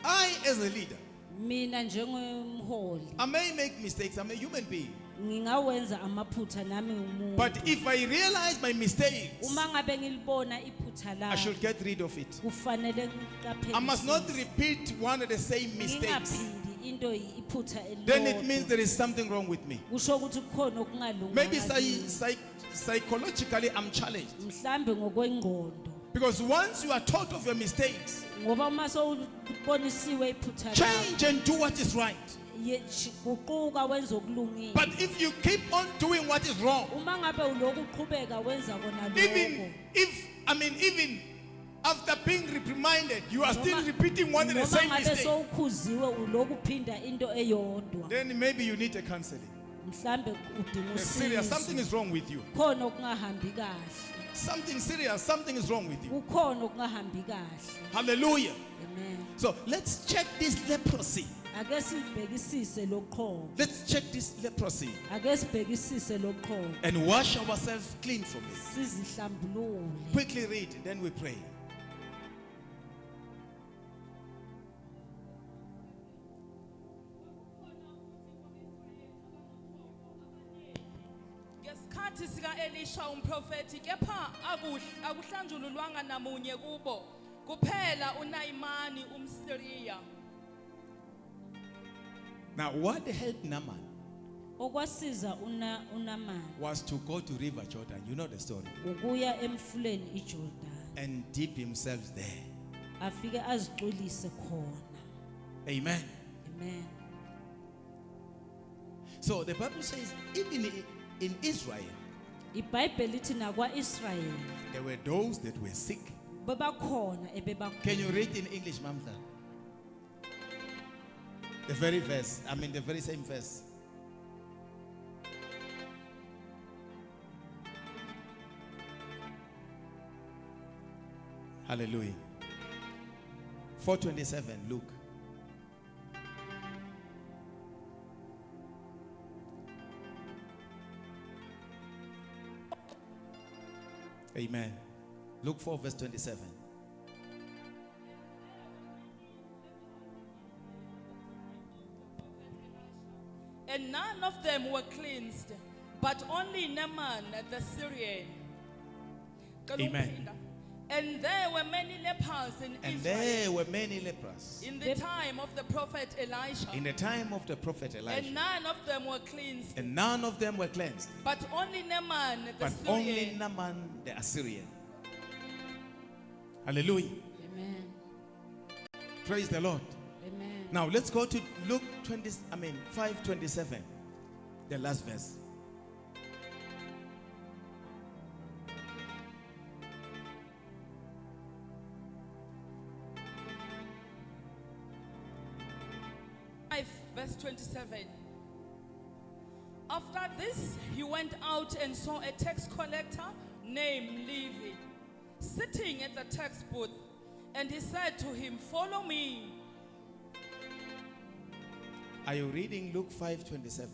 I as a leader, Mina njengomholi I may make mistakes. I'm a human being. ngingawenza amaphutha nami umuntu. But if I realize my mistakes, Uma ngabe ngilibona iphutha I should lakho, get rid of it. kufanele ngiqaphele. I must not repeat one of the same mistakes. Ngingaphindi into iphutha elilodwa. Then it means there is something wrong with me. Kusho ukuthi kukhona okungalunganga. Maybe psychologically I'm challenged. Mhlambe ngokwengqondo. Because once you are taught of your mistakes, ngoba uma sowubonisiwe iphutha lakho change and do what is right. guquka wenza okulungile. But if you keep on doing what is wrong, Uma ngabe uloku uqhubeka wenza kona even lokho, even after being reprimanded, you are still Noma- repeating one and the noma same ngabe mistake, sowukhuziwe uloku uphinda into eyodwa, then maybe you need a counseling. mhlambe udinga It's serious. Something usizo. is wrong with you. Khona okungahambi kahle. Something serious. Something is wrong with you. Kukhona okungahambi kahle. Hallelujah. Amen. So let's check this leprosy. Ake sibhekisise loqhobo. Let's check this leprosy Ake sibhekisise loqhobo. and wash ourselves clean from it. Sizihlambulule. Quickly read, then we pray. Ngesikhathi sika Elisha umprofeti kepha akuhlanjululwanga namunye kubo kuphela uNaimani umSiriya. Now, what helped Naaman Okwasiza uNamani was to go to River Jordan. You know the story. ukuya emfuleni iJordan. And dip himself there. Afike azixolise khona. Amen. Amen. So the Bible says, even in Israel, iBhayibheli lithi nakwa-Israyeli there were those that were sick. bebakhona Can you read in English, Mamta? The very verse. The very same verse. Hallelujah. 4:27. Look. Amen. Luke 4 verse 27. And none of them were cleansed, but only Naaman the Syrian. Amen. And there were many lepers in And Israel there were many lepers in the time of the prophet Elisha. in the time of the prophet And Elijah. none of them were cleansed, And none of them were cleansed, but only Naaman the but only Syrian. Naaman the Assyrian. Hallelujah. Amen. Praise the Lord. Amen. Now let's go to Luke 5:27. The last verse. Verse 27. After this, he went out and saw a tax collector named Levi sitting at the tax booth, and he said to him, "Follow me." Are you reading Luke 5:27?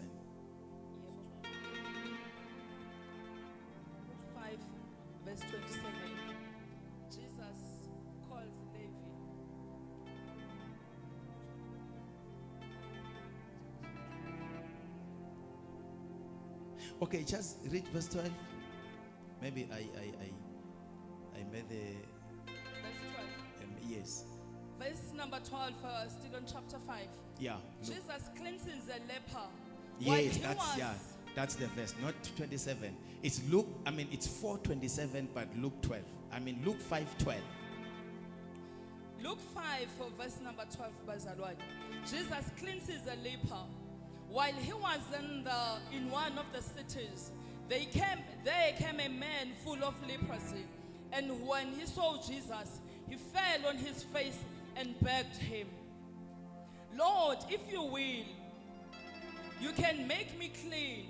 5 verse 27. Jesus calls Levi. Okay, just read verse 12. Maybe I made the Verse 12. yes. Verse number 12, still on chapter 5. Yeah. Luke. Jesus cleanses a leper. While Yes, he was- that's the verse, not 27. It's Luke, it's 4:27, but Luke 12. Luke 5:12. Luke 5 for verse number 12, bazalwane. Jesus cleanses a leper. While he was in one of the cities, there came a man full of leprosy. And when he saw Jesus, he fell on his face and begged him, "Lord, if you will, you can make me clean."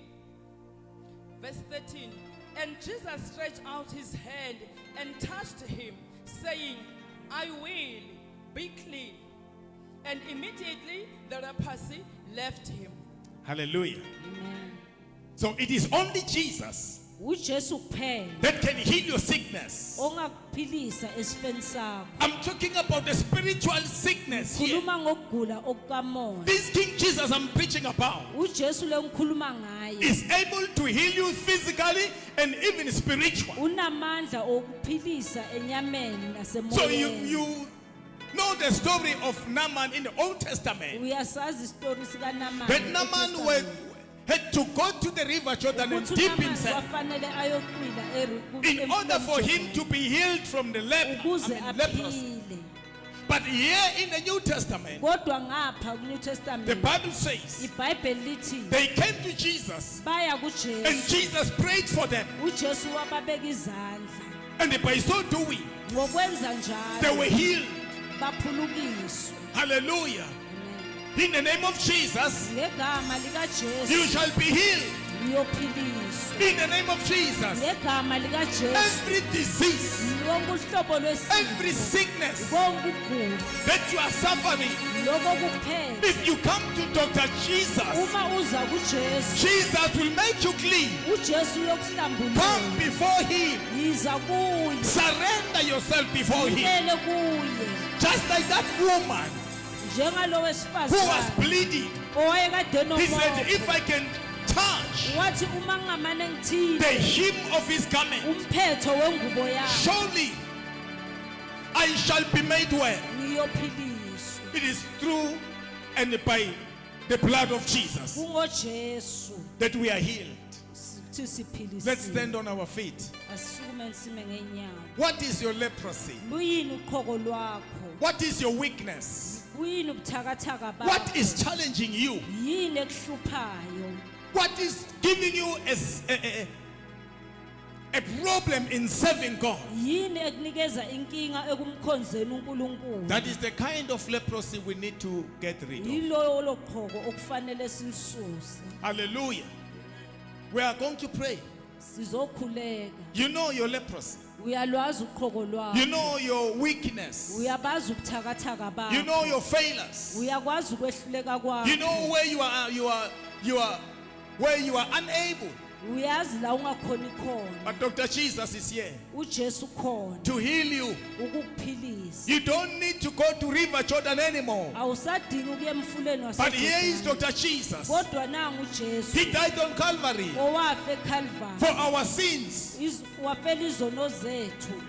Verse 13. And Jesus stretched out his hand and touched him, saying, "I will, be clean." And immediately the leprosy left him. Hallelujah. Amen. So it is only Jesus uJesu kuphela that can heal your sickness. ongakuphilisa esifeni sakho. I'm talking about the spiritual sickness here. Khuluma ngokugula okukamoya. This King Jesus I'm preaching about uJesu le ngikhuluma ngaye is able to heal you physically and even spiritually. unamandla okuphilisa enyameni So nasemoyeni. you know the story of Naaman in the Old Testament. Uyasazi isitori sika Naamani. But Naaman, had to go to the river Jordan and ukuthi dip uNamani himself kwafanele ayoqwila in order for him to be healed from the ukuze leprosy. aphile. But here in the New Testament, Kodwa ngapha kuNew the Testament Bible says iBhayibheli lithi they came to Jesus baya and kuJesu. Jesus prayed for them. uJesu wababeka izandla. And by so doing, Ngokwenza they njalo were healed. baphulukiswa. Hallelujah. Amen. In the name of Jesus, Ngegama likaJesu you shall be healed. uyophiliswa. In the name of Jesus, Ngegama likaJesu every disease, lonke uhlobo every lwesifo sickness konke ukugula that you are suffering, lokho kuphela. if you come to Dr. Jesus, Uma uza kuJesu Jesus will make you clean. uJesu Come uyokuhlambulula. before Him. Yiza kuye. Surrender yourself before Him. Ngilele kuye. Just like that woman Njengalo who was wesifazane bleeding. owayekade He said, nomopho. if I can touch Wathi uma ngamane the ngithile hem of His garment, umphetho wengubo yakhe surely I shall be made well. ngiyophiliswa. It is through and by the blood of Jesus KungoJesu that we are healed. sithi Let's siphilisiwe. stand on our feet. Asisukume sime ngeenyawo. What is your leprosy? Luyini uqhoko lwakho? What is your weakness? Kuyini ubuthakathaka bakho? What is challenging you? Yini ekuhluphayo? What is giving you a problem in serving God? Yini ekunikeza inkinga ekumkhonzeni uNkulunkulu? That is the kind of leprosy we need to get rid of. Yilo loqhoko okufanele silisuse. Hallelujah. We are going to pray. Sizokhuleka. You know your leprosy. Uyalwazi uqhoko lwakho. You know your weakness. Uyabazi ubuthakathaka bakho. You know your failures. Uyakwazi ukwehluleka kwakho. You know where you are unable. Uyazi la ungakhoni khona. But Dr. Jesus is here uJesu khona to heal you. ukukuphilisa. You don't need to go to River Jordan anymore. Awusadingi ukuya emfuleni But here is waseJordani. Dr. Jesus. Kodwa nangu uJesu He died on Calvary owafe eCalvary. for our sins Wafela izono zethu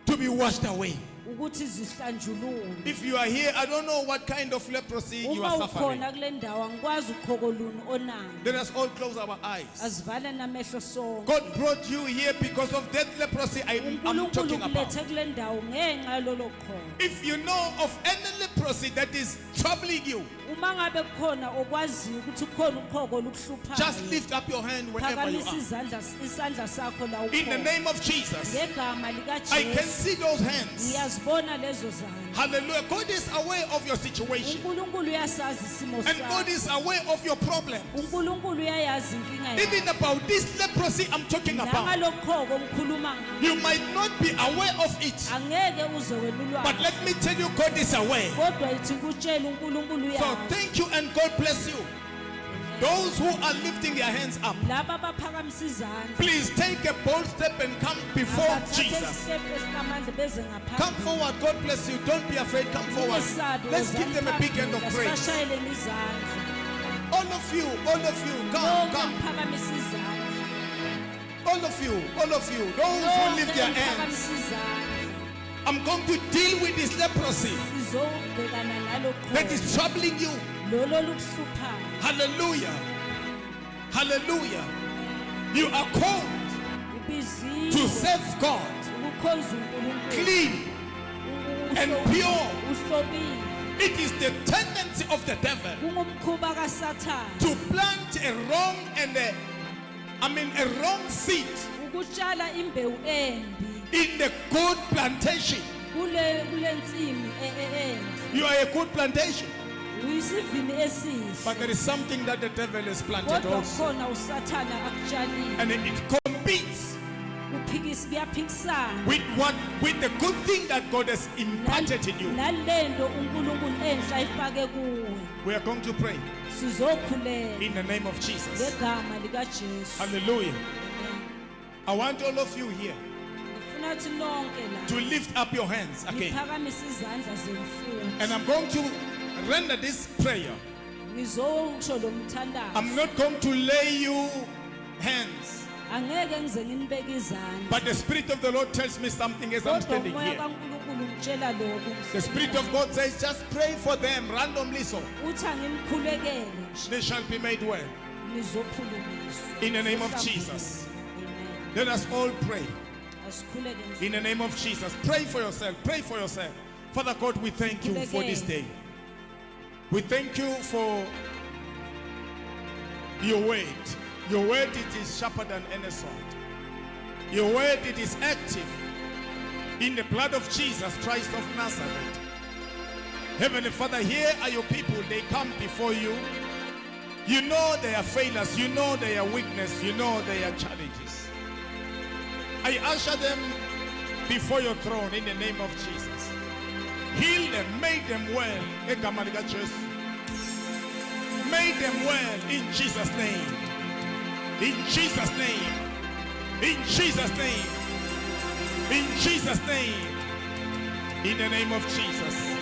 to be washed away. ukuthi zihlanjululwe. If you are here, I don't know what kind of leprosy you Uma are suffering. ukhona kule ndawo angikwazi uqhoko luni onalo. Let us all close our eyes. Asivale namehlo sonke. God brought you here because of that leprosy I'm uNkulunkulu talking about. kulethe kule ndawo ngenxa yalolo qhoko. If you know of any leprosy that is troubling you, Uma ngabe kukhona okwaziyo ukuthi kukhona uqhoko lukuhluphayo. just lift up your hand wherever you Phakamisa are. isandla sakho la In the ukhona. name of Jesus, Ngegama I can likaJesu see those hands. ngiyazibona lezo zandla. Hallelujah. God is aware of your situation. uNkulunkulu uyasazi isimo And God sakho. is aware of your problem. uNkulunkulu uyayazi inkinga Even yakho. about this leprosy I'm talking about. Nangaloqhoko ngikhuluma ngalo. You might not be aware of it. Angeke uze wena But ulwazi. let me tell you, God is aware. Kodwa ithi kutshela uNkulunkulu So uyazi. thank you and God bless you. Those who are lifting their hands up, Laba abaphakamisa izandla. please take a bold step and come before Abathathe Jesus. isitepu esinamandla beze ngaphambi. Come forward. God bless you. Don't be afraid. Come forward. Ungesabi, Let's woza give them a big hand of phambili. praise. Asibashayeleni izandla. All of you, come, Lonke come. niphakamisa izandla. All of you, those who Lonke lift their hands. niphakamisa izandla. I'm going to deal with this leprosy Sizobhekana nalo that qhoko. is troubling you. Lolo lukuhluphayo. Hallelujah. Hallelujah. You are called to Ubiziwe serve God ukukhonza uNkulunkulu. clean and pure. Uhlobile. It is the tendency of the devil Kungumkhuba kaSathane. to plant a wrong a wrong seed Ukutshala imbewu embi in the good plantation. kule nsimi enhle. You are a good plantation, Uyisivini esihle. but there is something that the devil has planted Kodwa also, khona uSathane akutshalile. and it competes Kuyaphikisana. with the good thing that God has imparted in you. Nalendo uNkulunkulu enhle ayifake kuwe. We are going to pray Sizokhuleka in the name of Jesus. ngegama likaJesu. Hallelujah. I want all of you here Ngifuna ukuthi nonke la to lift up your hands again. niphakamisa izandla zemfundo. And I'm going to render this prayer. Ngizosho lo mthandazo. I'm not going to lay you hands, Angeke ngize nginibeke izandla. but the Spirit of the Lord tells me something as I'm Kodwa standing umoya here. kaNkulunkulu ngitshela lokhu The Spirit of God says, just pray for them randomly so. uthi angimkhulekele nje They shall be made well. nizophululiswa In the name of Jesus. Amen. Let us all pray. Asikhuleke nje. In the name of Jesus. Pray for yourself. Pray for yourself. Father God, we thank you for this day. We thank you for your word. Your word, it is sharper than any sword. Your word, it is active in the blood of Jesus Christ of Nazareth. Heavenly Father, here are your people. They come before you. You know their failures. You know their weakness. You know their challenges. I usher them before your throne in the name of Jesus. Heal them. Make them well. Make them well in Jesus' name. In Jesus' name. In Jesus' name. In Jesus' name. In the name of Jesus.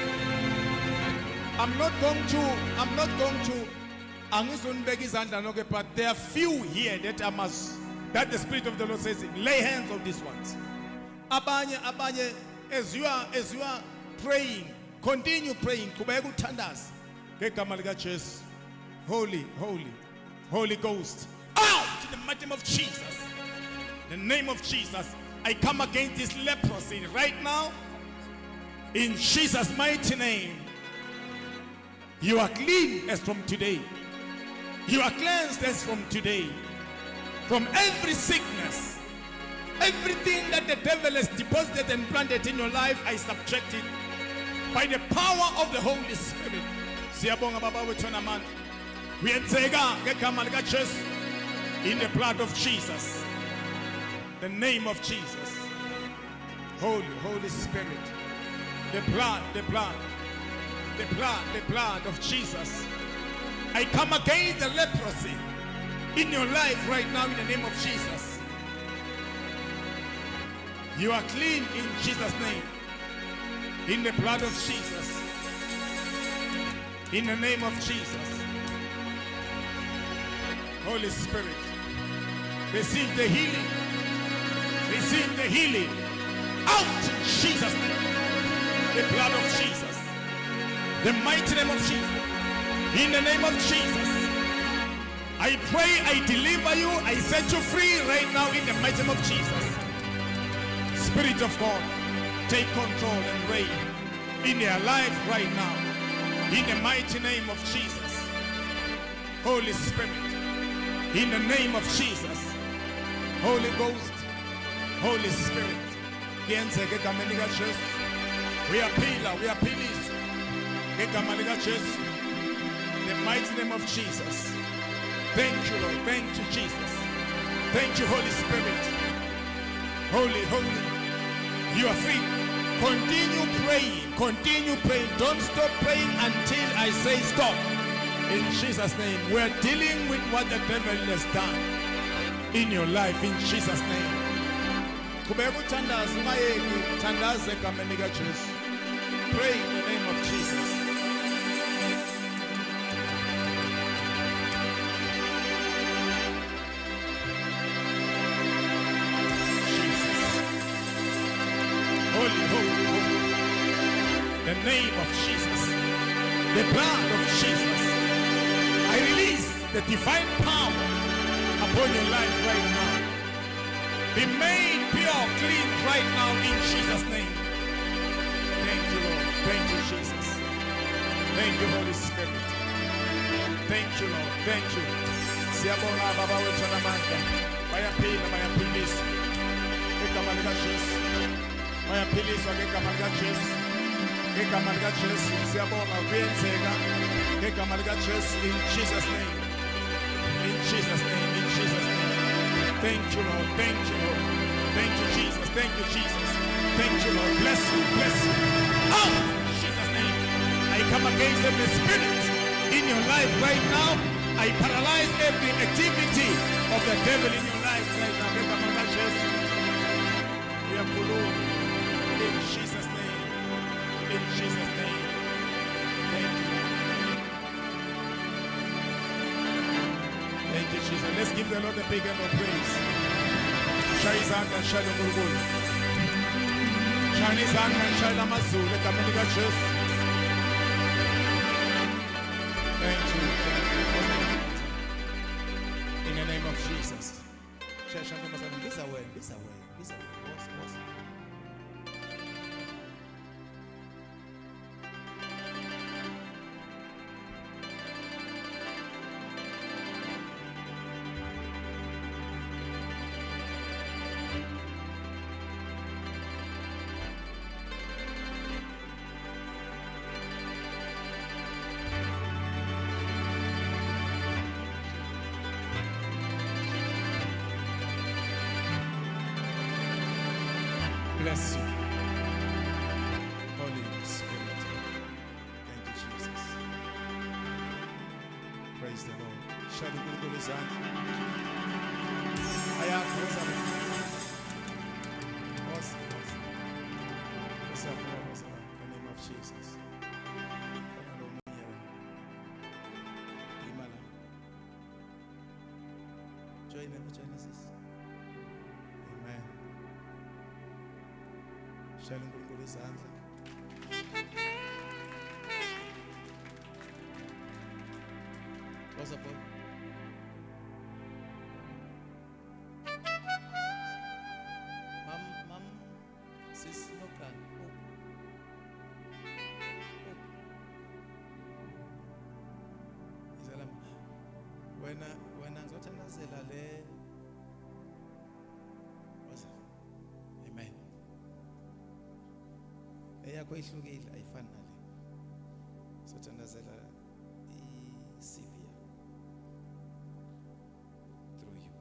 I'm not going to but there are few here that the Spirit of the Lord says, lay hands on these ones. Abanye, as you are praying, continue praying. Holy Ghost, out in the mighty name of Jesus. In the name of Jesus, I come against this leprosy right now. In Jesus' mighty name, you are clean as from today. You are cleansed as from today. From every sickness, everything that the devil has deposited and planted in your life, I subject it by the power of the Holy Spirit. Siyabonga Baba wethu namandla. Uyenzeka ngegama lika Jesu in the blood of Jesus. The name of Jesus. Holy Spirit. The blood of Jesus. I come against the leprosy in your life right now in the name of Jesus. You are clean in Jesus' name. In the blood of Jesus. In the name of Jesus. Holy Spirit, receive the healing. Receive the healing. Out in Jesus' name. The blood of Jesus. The mighty name of Jesus. In the name of Jesus. I pray, I deliver you, I set you free right now in the mighty name of Jesus. Spirit of God, take control and reign in their life right now. In the mighty name of Jesus. Holy Spirit, in the name of Jesus. Holy Ghost, Holy Spirit. We appeal this. In the mighty name of Jesus. Thank you, Lord. Thank you, Jesus. Thank you, Holy Spirit. Holy. You are free. Continue praying. Continue praying. Don't stop praying until I say stop. In Jesus' name. We're dealing with what the devil has done in your life. In Jesus' name. Pray in the name of Jesus. Holy. The name of Jesus. The blood of Jesus. I release the divine power upon your life right now. Be made pure, clean right now in Jesus' name. Thank you, Lord. Thank you, Jesus. Thank you, Holy Spirit. Thank you, Lord. Thank you. Siyabonga Baba wethu namandla. Bayaphilisa. Igama lika Jesu. Bayaphiliswa ngegama lika Jesu. Ngegama lika Jesu. Siyabonga kuyenzeka ngegama lika Jesu in Jesus' name. In Jesus' name. In Jesus' name. Thank you, Lord. Thank you, Lord. Thank you, Jesus. Thank you, Jesus. Thank you, Lord. Bless you. Bless you. Out in Jesus' name. I come against every spirit in your life right now. I paralyze every activity of the devil in your life right now. Ngegama lika Jesu. Uyakhuluma. In Jesus' name. In Jesus' name. Thank you. Thank you, Jesus. Let's give the Lord a big hand of praise. Shai Zanda, Shai Mulgul. Shayani izandla ngishayela amazulu egameni likaJesu. Thank you. In the name of Jesus. Shasha ntombazana, this away. Boss. Bless you. Holy Spirit. Thank you, Jesus. Praise the Lord. Shadi kulikuli zandla. Ayakho wozama. Wozama. In the name of Jesus. Join us. Amen. Shayela uNkulunkulu izandla. What's up, boy? Mom, sis local. Izalam. Wena ngizothandazela le. Amen. Eyakho ihlukile ayifani nale. Sothandazela iSivia through you.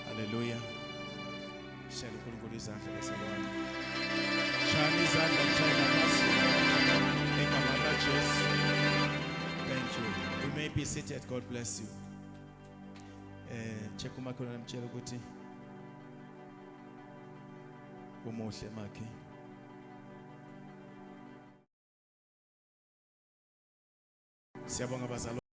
Hallelujah. Shayela uNkulunkulu izandla lesalwane. Shayela izandla ngishayela amazulu egama likaJesu. Thank you. You may be seated. God bless you. Check umakhelwane namtshela ukuthi umuhle makhe. Siyabonga bazalwane.